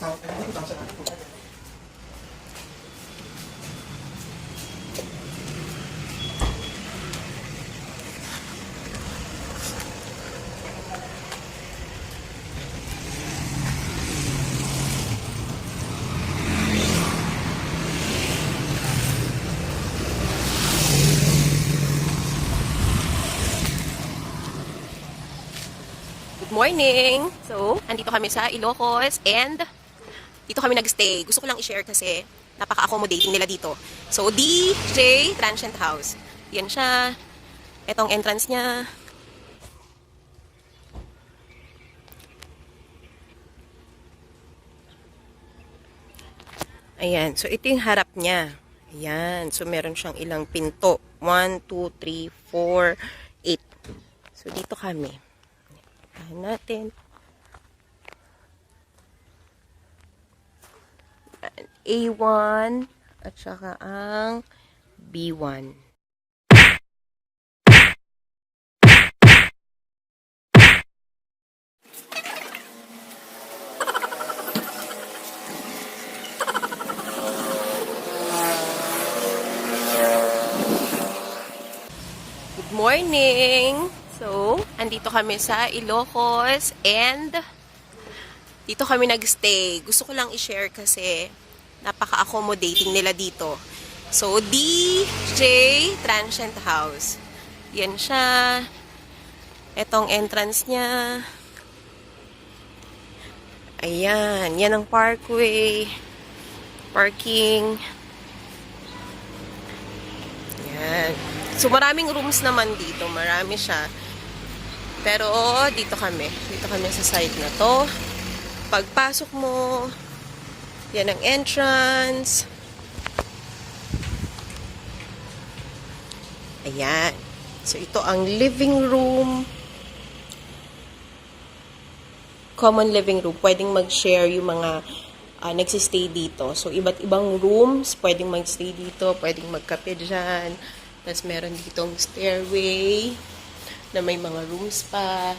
Morning! So, andito kami sa Ilocos and dito kami nag-stay. Gusto ko lang i-share kasi napaka-accommodating nila dito. So, DJ Transient House. Yan siya. Etong entrance niya. Ayan. So, ito yung harap niya. Ayan. So, meron siyang ilang pinto. 1, 2, 3, 4, 8. So, dito kami. Ayan natin. A1 at saka ang B1. Good morning! So, andito kami sa Ilocos and dito kami nag-stay. Gusto ko lang i-share kasi napaka-accommodating nila dito. So, DJ Transient House. Yan siya. Etong entrance niya. Ayan. Yan ang parkway. Parking. Yan. So, maraming rooms naman dito. Marami siya. Pero, dito kami. Dito kami sa side na to. Pagpasok mo, yan ang entrance. Ayan. So, ito ang living room. Common living room. Pwedeng mag-share yung mga nagsistay dito. So, iba't ibang rooms. Pwedeng mag-stay dito. Pwedeng magkape dyan. Tapos, meron ditong stairway na may mga rooms pa.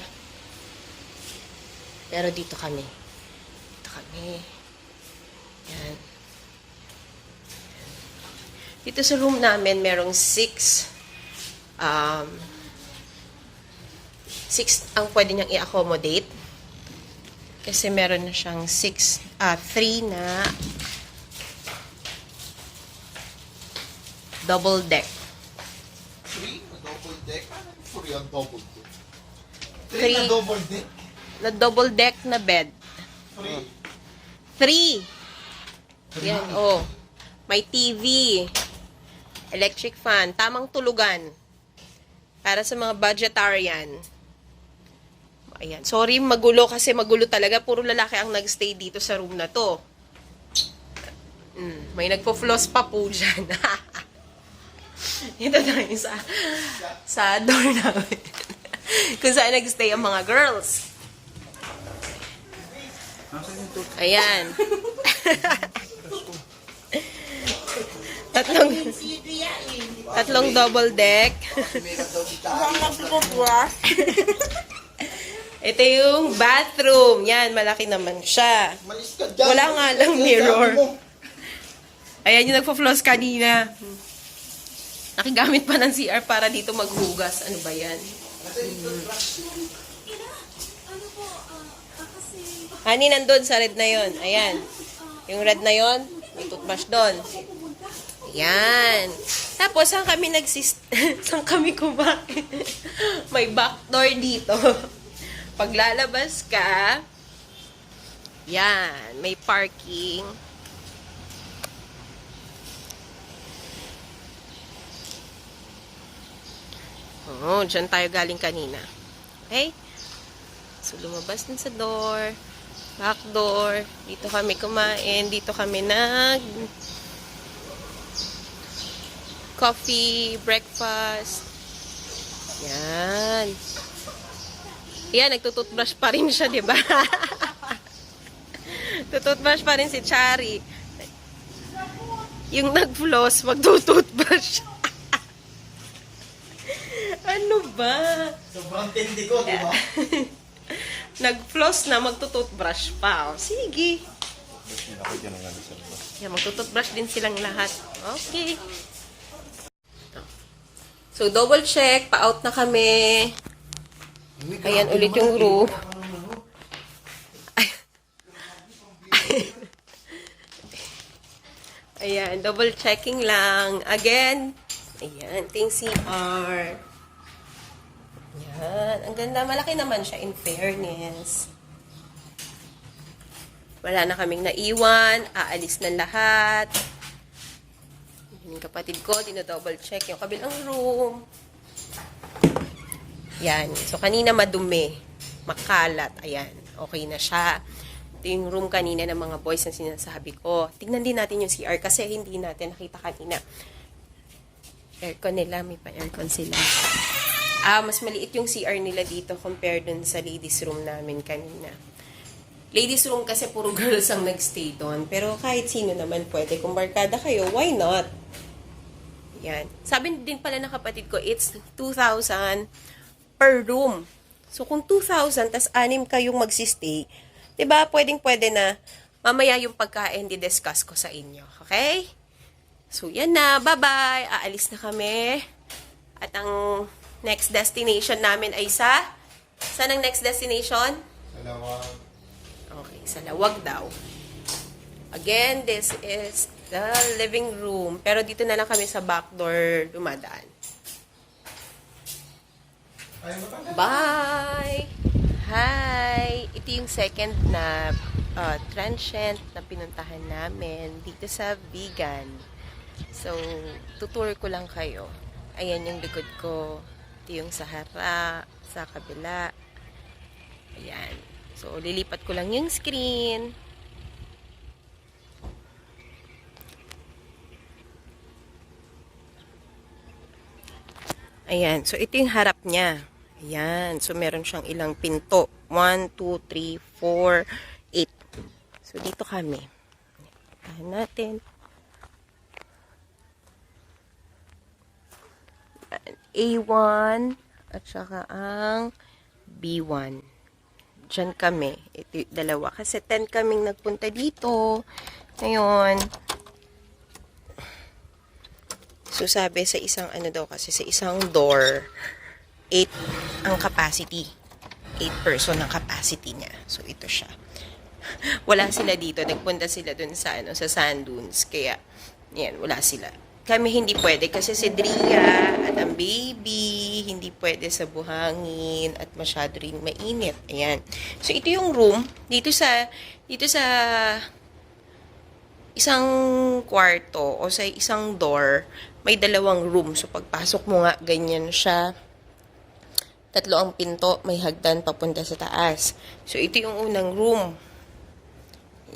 Pero dito kami. Dito kami. Yan. Dito sa room namin, merong 6 ang pwede niyang i-accommodate. Kasi meron na siyang 3 na double deck. 3 na double deck? Ano yung double deck? 3 na double deck? Na double deck na bed. 3. Yan, oh. May TV. Electric fan. Tamang tulugan. Para sa mga budgetarian. Ayan. Sorry, magulo kasi magulo talaga. Puro lalaki ang nagstay dito sa room na to. May nagpo-floss pa po dyan. Ito tayo sa door namin. Kung saan nagstay ang mga girls. Ayan. Tatlong double deck. Ito yung bathroom. Yan, malaki naman siya. Wala nga lang mirror. Ayan yung nagpo-floss kanina. Nakigamit pa ng CR para dito maghugas. Ano ba yan? Honey, nandun sa red na yon. Ayan. Yung red na yon, may toothbrush doon. Ayan. Tapos, saan kami saan kami kumain? May back door dito. Paglalabas ka, yan, may parking. Oh, dyan tayo galing kanina. Okay? So, lumabas din sa door. Back door. Dito kami kumain. Dito kami coffee, breakfast. Yan. Yan, nagtututbrush pa rin siya, di ba? Tututbrush pa rin si Chari. Yung nag-floss, magtututbrush. Ano ba? Sobrang tindi ko, di ba? Nag-floss na, magtututbrush pa. O, sige. Tapos nilakad yun ang ano sa labas. Yan, magtututbrush din silang lahat. Okay. So, double check. Pa-out na kami. Ayan ulit yung room. Ayan, double checking lang. Again. Ayan, ting CR. Ayan, ang ganda. Malaki naman siya in fairness. Wala na kaming naiwan. Aalis na lahat. Yung kapatid ko, dino-double check yung kabilang room. Yan. So, kanina madumi. Makalat. Ayan. Okay na siya. Ito yung room kanina ng mga boys na sinasabi ko. Tignan din natin yung CR kasi hindi natin nakita kanina. Aircon nila. May pa-aircon sila. Mas maliit yung CR nila dito compare dun sa ladies room namin kanina. Ladies room kasi puro girls ang nagstay doon. Pero kahit sino naman pwede. Kung barkada kayo, why not? Yan. Sabi din pala ng kapatid ko, it's 2,000 per room. So, kung 2,000, tas 6 kayong magsistay, diba, pwedeng-pwede na mamaya yung pagkain di-discuss ko sa inyo. Okay? So, yan na. Bye-bye. Aalis na kami. At ang next destination namin ay saan ang next destination? Sa Lawag. Okay, sa Lawag daw. Again, this is the living room. Pero dito na lang kami sa back door dumadaan. Bye! Hi! Ito yung second na transient na pinuntahan namin dito sa Vegan. So, tutur ko lang kayo. Ayan yung likod ko. Ito yung sa harap, sa kabila. Ayan. So, lilipat ko lang yung screen. Ayan. So, ito yung harap niya. Ayan. So, meron siyang ilang pinto. 1, 2, 3, 4, 8. So, dito kami. Tahan natin. A1 at saka ang B1. Diyan kami. Ito yung dalawa. Kasi 10 kaming nagpunta dito. Ngayon, so sabi sa isang ano daw kasi, sa isang door, 8 ang capacity. 8 person ang capacity niya. So, ito siya. Wala sila dito. Nagpunta sila dun sa, sa sand dunes. Kaya, yan, wala sila. Kami hindi pwede kasi si Dria at ang baby hindi pwede sa buhangin at masyado rin mainit. Ayan. So, ito yung room. Dito sa isang kwarto o sa isang door, may dalawang room. So, pagpasok mo nga, ganyan siya. 3 ang pinto, may hagdan papunta sa taas. So, ito yung unang room.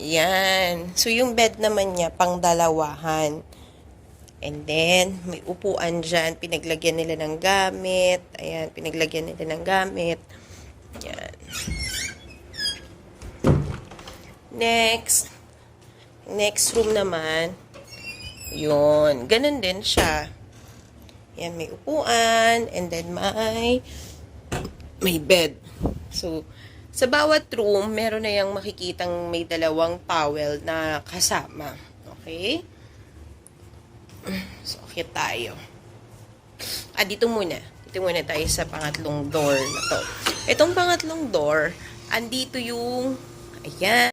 Yan. So, yung bed naman niya, pang dalawahan. And then, may upuan dyan. Pinaglagyan nila ng gamit. Ayan, pinaglagyan nila ng gamit. Yan. Next room naman. Yun. Ganun din siya. Yan, may upuan. And then, may bed. So, sa bawat room, meron na yung makikitang may dalawang towel na kasama. Okay? So, okay tayo. Dito muna. Dito muna tayo sa pangatlong door na to. Itong pangatlong door, andito yung, ayan.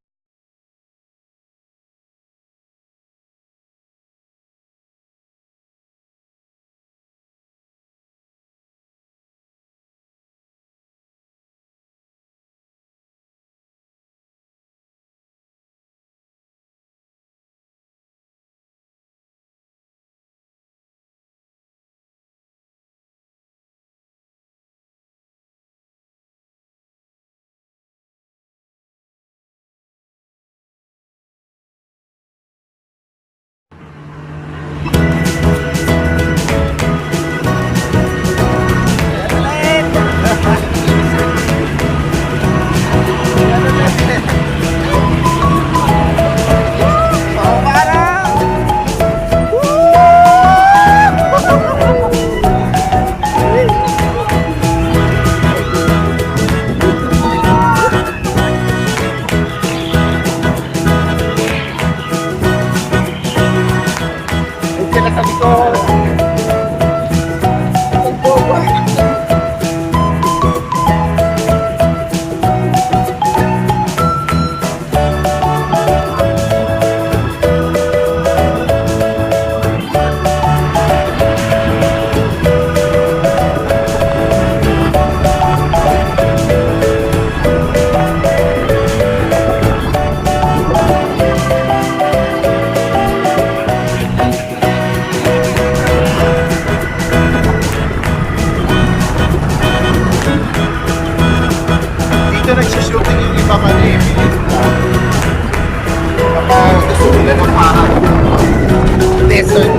dito nagsushooting yung iba ka eh. Kapag gusto nila ng parang lesson